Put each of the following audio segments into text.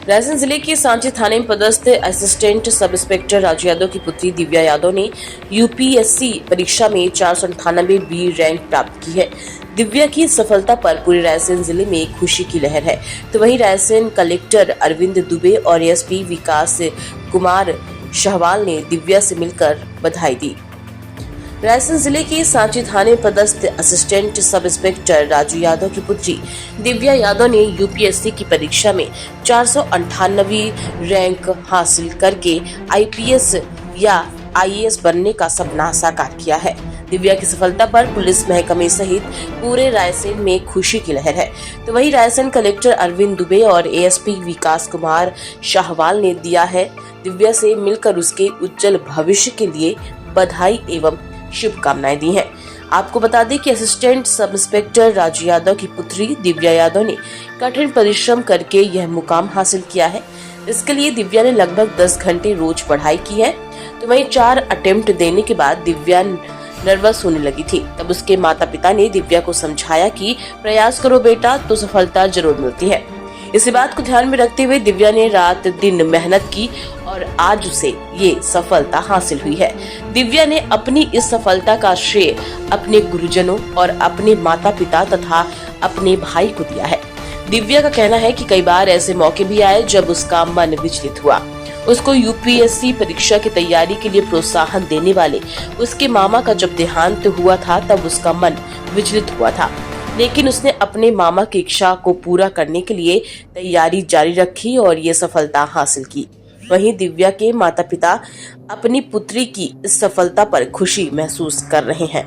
रायसेन जिले के सांची थाने में पदस्थ assistant sub inspector Raju Yadav की पुत्री दिव्या यादव ने यूपीएससी परीक्षा में 498 बी रैंक प्राप्त की है। दिव्या की सफलता पर पूरे रायसेन जिले में खुशी की लहर है। तो वहीं रायसेन कलेक्टर अरविंद दुबे और एसपी विकास कुमार शाहवाल ने दिव्या से मिलकर बधाई दी। रायसेन जिले के सांची थाने पदस्थ assistant sub inspector Raju Yadav की पुत्री दिव्या यादव ने यूपीएससी की परीक्षा में 498 रैंक हासिल करके आईपीएस या आईएएस बनने का सपना साकार किया है। दिव्या की सफलता पर पुलिस महकमे सहित पूरे रायसेन में खुशी की लहर है। तो वहीं रायसेन कलेक्टर अरविंद दुबे और एएसपी विकास कुमार शाहवाल ने दिया है दिव्या से मिलकर उसके उज्जवल भविष्य के लिए बधाई एवं शुभकामनाएं दी हैं। आपको बता दें कि assistant sub inspector Raju Yadav की पुत्री दिव्या यादव ने कठिन परिश्रम करके यह मुकाम हासिल किया है। इसके लिए दिव्या ने लगभग 10 घंटे रोज पढ़ाई की है। तो वहीं 4 अटेम्प्ट देने के बाद दिव्या नर्वस होने लगी थी। तब उसके माता पिता ने दिव्या को समझाया कि प्रयास करो बेटा, तो सफलता जरूर मिलती है। इसी बात को ध्यान में रखते हुए दिव्या ने रात दिन मेहनत की और आज उसे ये सफलता हासिल हुई है। दिव्या ने अपनी इस सफलता का श्रेय अपने गुरुजनों और अपने माता पिता तथा अपने भाई को दिया है। दिव्या का कहना है कि कई बार ऐसे मौके भी आए जब उसका मन विचलित हुआ। उसको यूपीएससी परीक्षा की तैयारी के लिए प्रोत्साहन देने वाले उसके मामा का जब देहांत हुआ था तब उसका मन विचलित हुआ था, लेकिन उसने अपने मामा की इच्छा को पूरा करने के लिए तैयारी जारी रखी और ये सफलता हासिल की। वहीं दिव्या के माता पिता अपनी पुत्री की इस सफलता पर खुशी महसूस कर रहे हैं।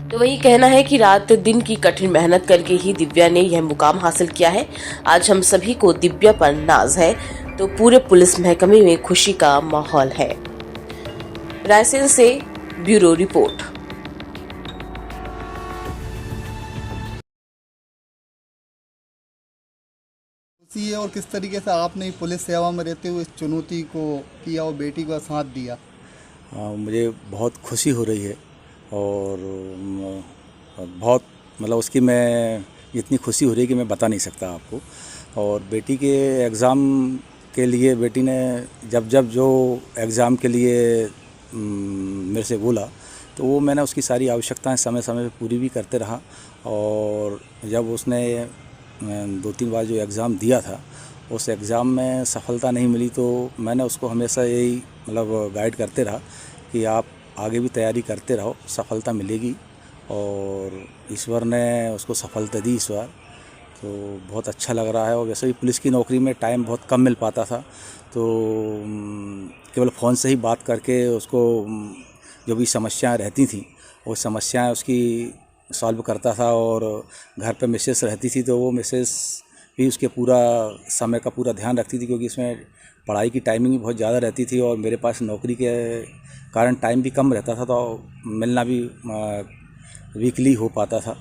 तो वही कहना है कि रात दिन की कठिन मेहनत करके ही दिव्या ने यह मुकाम हासिल किया है। आज हम सभी को दिव्या पर नाज है, तो पूरे पुलिस महकमे में खुशी का माहौल है। रायसेन से ब्यूरो रिपोर्ट। है और किस तरीके से आपने पुलिस सेवा में रहते हुए इस चुनौती को किया और बेटी को साथ दिया? मुझे बहुत खुशी हो रही है और बहुत मतलब उसकी मैं इतनी खुशी हो रही है कि मैं बता नहीं सकता आपको। और बेटी के एग्ज़ाम के लिए बेटी ने जब जब जो एग्ज़ाम के लिए मेरे से बोला तो वो मैंने उसकी सारी आवश्यकताएं समय समय पे पूरी भी करते रहा। और जब उसने 2-3 बार जो एग्ज़ाम दिया था उस एग्ज़ाम में सफलता नहीं मिली तो मैंने उसको हमेशा यही मतलब गाइड करते रहा कि आप आगे भी तैयारी करते रहो, सफलता मिलेगी। और ईश्वर ने उसको सफलता दी इस बार, तो बहुत अच्छा लग रहा है। और वैसे भी पुलिस की नौकरी में टाइम बहुत कम मिल पाता था, तो केवल फ़ोन से ही बात करके उसको जो भी समस्याएं रहती थी वो समस्याएं उसकी सॉल्व करता था। और घर पे मिसेस रहती थी तो वो मिसेस भी उसके पूरा समय का पूरा ध्यान रखती थी, क्योंकि इसमें पढ़ाई की टाइमिंग भी बहुत ज़्यादा रहती थी और मेरे पास नौकरी के कारण टाइम भी कम रहता था, तो मिलना भी वीकली हो पाता था।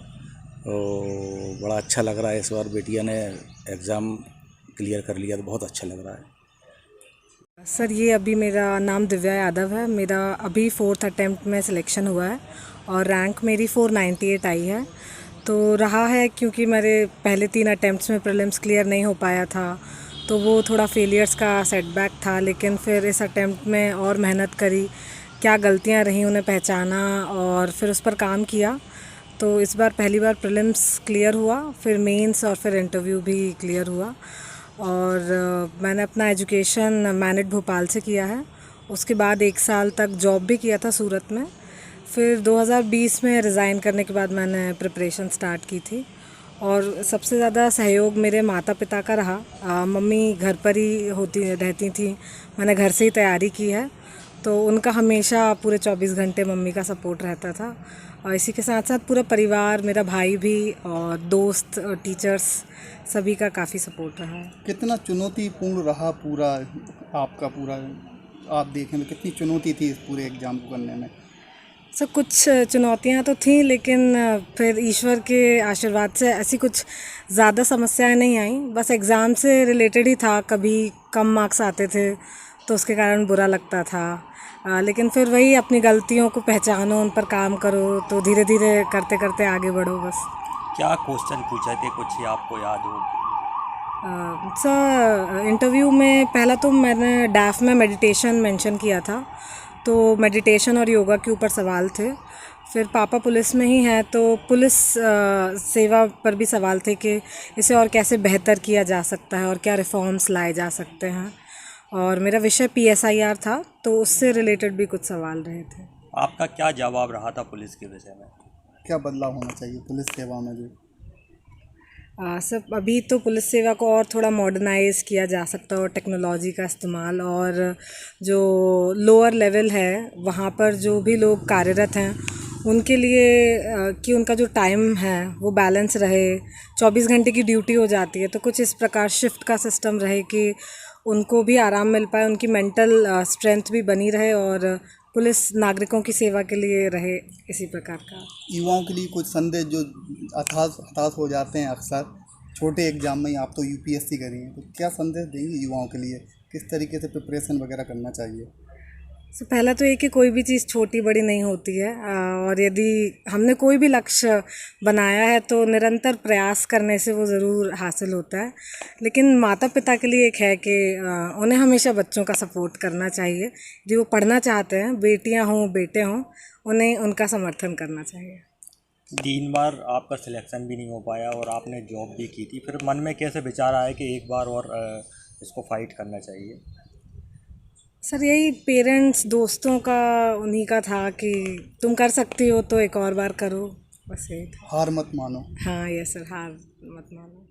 तो बड़ा अच्छा लग रहा है इस बार बेटिया ने एग्ज़ाम क्लियर कर लिया, तो बहुत अच्छा लग रहा है। सर, ये अभी मेरा नाम दिव्या यादव है। मेरा अभी 4th अटेम्प्ट में सिलेक्शन हुआ है और रैंक मेरी 498 आई है। तो रहा है क्योंकि मेरे पहले 3 अटेम्प्ट्स में प्रीलिम्स क्लियर नहीं हो पाया था, तो वो थोड़ा फेलियर्स का सेटबैक था। लेकिन फिर इस अटेम्प्ट में और मेहनत करी, क्या गलतियां रहीं उन्हें पहचाना और फिर उस पर काम किया। तो इस बार पहली बार प्रीलिम्स क्लियर हुआ, फिर मेंस और फिर इंटरव्यू भी क्लियर हुआ। और मैंने अपना एजुकेशन मैनेट भोपाल से किया है। उसके बाद 1 साल तक जॉब भी किया था सूरत में। फिर 2020 में रिज़ाइन करने के बाद मैंने प्रिपरेशन स्टार्ट की थी। और सबसे ज़्यादा सहयोग मेरे माता पिता का रहा। मम्मी घर पर ही रहती थी, मैंने घर से ही तैयारी की है, तो उनका हमेशा पूरे 24 घंटे मम्मी का सपोर्ट रहता था। और इसी के साथ साथ पूरा परिवार, मेरा भाई भी और दोस्त और टीचर्स सभी का काफ़ी सपोर्ट रहा है। कितना चुनौतीपूर्ण रहा पूरा आपका पूरा, आप देखें में कितनी चुनौती थी इस पूरे एग्ज़ाम को करने में? सर, कुछ चुनौतियां तो थीं, लेकिन फिर ईश्वर के आशीर्वाद से ऐसी कुछ ज़्यादा समस्याएं नहीं आई। बस एग्ज़ाम से रिलेटेड ही था, कभी कम मार्क्स आते थे तो उसके कारण बुरा लगता था। लेकिन फिर वही अपनी गलतियों को पहचानो, उन पर काम करो, तो धीरे धीरे करते करते आगे बढ़ो बस। क्या क्वेश्चन पूछे थे, कुछ आपको याद हो? सर इंटरव्यू में पहला तो मैंने डैफ में मेडिटेशन मेंशन किया था, तो मेडिटेशन और योगा के ऊपर सवाल थे। फिर पापा पुलिस में ही हैं तो पुलिस सेवा पर भी सवाल थे कि इसे और कैसे बेहतर किया जा सकता है और क्या रिफॉर्म्स लाए जा सकते हैं। और मेरा विषय PSIR था तो उससे रिलेटेड भी कुछ सवाल रहे थे। आपका क्या जवाब रहा था पुलिस के विषय में? क्या बदलाव होना चाहिए पुलिस सेवा में जो? सब अभी तो पुलिस सेवा को और थोड़ा मॉडर्नाइज़ किया जा सकता है और टेक्नोलॉजी का इस्तेमाल, और जो लोअर लेवल है वहाँ पर जो भी लोग कार्यरत हैं उनके लिए कि उनका जो टाइम है वो बैलेंस रहे। 24 घंटे की ड्यूटी हो जाती है तो कुछ इस प्रकार शिफ्ट का सिस्टम रहे कि उनको भी आराम मिल पाए, उनकी मेंटल स्ट्रेंथ भी बनी रहे और पुलिस नागरिकों की सेवा के लिए रहे, इसी प्रकार का। युवाओं के लिए कुछ संदेश जो हताश हो जाते हैं अक्सर छोटे एग्जाम में, आप तो UPSC करी हैं, तो क्या संदेश देंगे युवाओं के लिए, किस तरीके से प्रिपरेशन वगैरह करना चाहिए? पहला तो ये कि कोई भी चीज़ छोटी बड़ी नहीं होती है, और यदि हमने कोई भी लक्ष्य बनाया है तो निरंतर प्रयास करने से वो ज़रूर हासिल होता है। लेकिन माता पिता के लिए एक है कि उन्हें हमेशा बच्चों का सपोर्ट करना चाहिए। यदि वो पढ़ना चाहते हैं, बेटियां हों बेटे हों, उन्हें उनका समर्थन करना चाहिए। 3 बार आपका सिलेक्शन भी नहीं हो पाया और आपने जॉब भी की थी, फिर मन में कैसे विचार आया कि एक बार और इसको फाइट करना चाहिए? सर यही पेरेंट्स दोस्तों का उन्हीं का था कि तुम कर सकती हो तो एक और बार करो, बस यही था। हार मत मानो। हाँ यस सर, हार मत मानो।